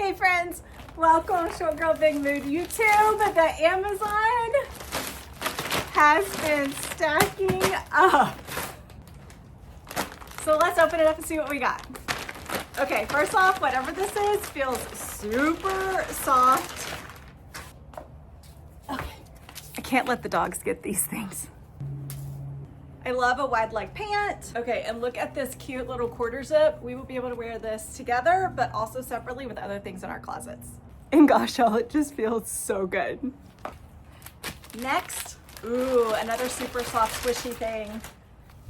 Hey friends, welcome Short Girl Big Mood YouTube. The Amazon has been stacking up. So let's open it up and see what we got. Okay, first off, whatever this is feels super soft. Okay, I can't let the dogs get these things. I love a wide leg pant. Okay, and look at this cute little quarter zip. We will be able to wear this together, but also separately with other things in our closets. And gosh, y'all, it just feels so good. Next, ooh, another super soft squishy thing.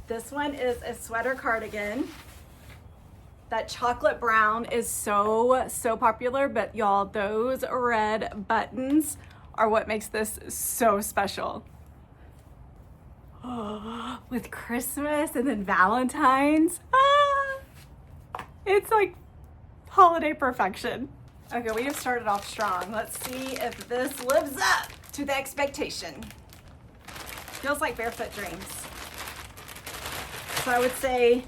This one is a sweater cardigan. That chocolate brown is so popular, but y'all, those red buttons are what makes this so special. Oh, with Christmas and then Valentine's. It's like holiday perfection. Okay, we have started off strong. Let's see if this lives up to the expectation. Feels like barefoot dreams. So I would say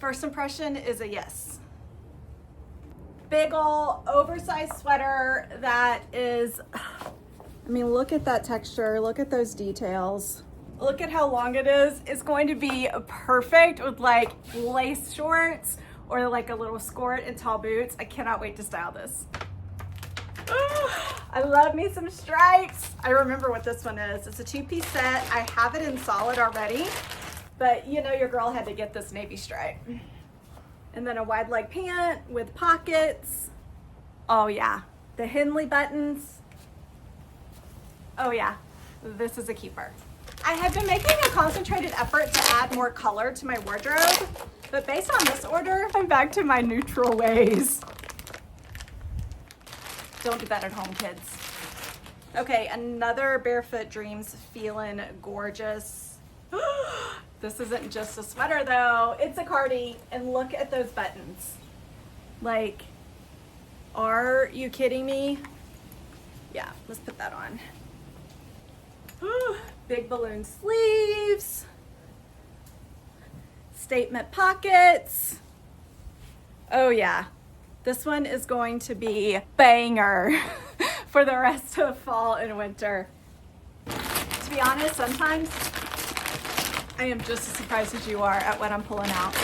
first impression is a yes. Big ol' oversized sweater that is, I mean, look at that texture, look at those details. Look at how long it is. It's going to be perfect with like lace shorts or like a little skirt and tall boots. I cannot wait to style this. I love me some stripes. I remember what this one is. It's a two-piece set. I have it in solid already, but you know your girl had to get this navy stripe. And then a wide leg pant with pockets. Oh yeah, the Henley buttons. Oh yeah, this is a keeper. I have been making a concentrated effort to add more color to my wardrobe, but based on this order, I'm back to my neutral ways. Don't do that at home, kids. Okay, another Barefoot Dreams feeling gorgeous. This isn't just a sweater though, it's a cardi, and look at those buttons. Like, are you kidding me? Yeah, let's put that on. Big balloon sleeves, statement pockets. Oh yeah, this one is going to be banger for the rest of fall and winter. To be honest, sometimes I am just as surprised as you are at what I'm pulling out.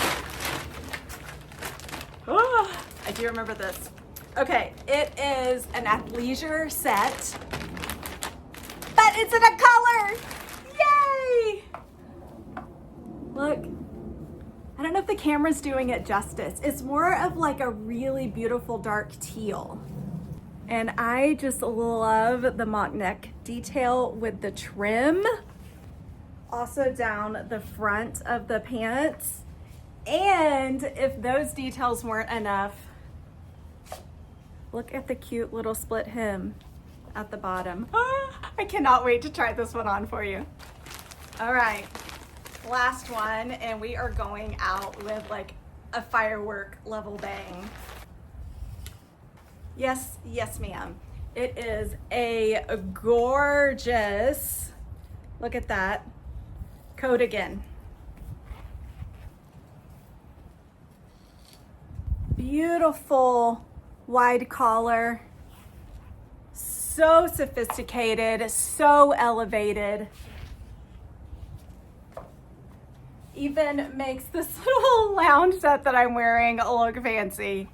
Oh, I do remember this. Okay, it is an athleisure set, but it's in a color. Yay! Look, I don't know if the camera's doing it justice. It's more of like a really beautiful dark teal. And I just love the mock neck detail with the trim. Also down the front of the pants. And if those details weren't enough, look at the cute little split hem at the bottom. I cannot wait to try this one on for you. All right, last one, and we are going out with like a firework level bang. Yes, yes ma'am. It is a gorgeous, look at that, coat again. Beautiful wide collar. So sophisticated, so elevated. Even makes this little lounge set that I'm wearing look fancy.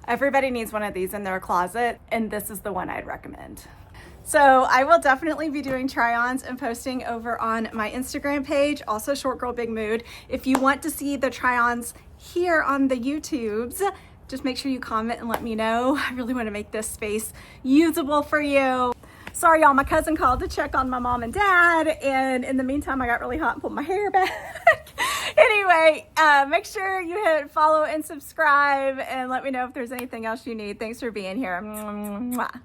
Everybody needs one of these in their closet, and this is the one I'd recommend. So I will definitely be doing try-ons and posting over on my Instagram page, also Short Girl Big Mood. If you want to see the try-ons here on the YouTubes, just make sure you comment and let me know. I really want to make this space usable for you. Sorry, y'all, my cousin called to check on my mom and dad, and in the meantime, I got really hot and pulled my hair back. Anyway, make sure you hit follow and subscribe, and let me know if there's anything else you need. Thanks for being here. Mwah.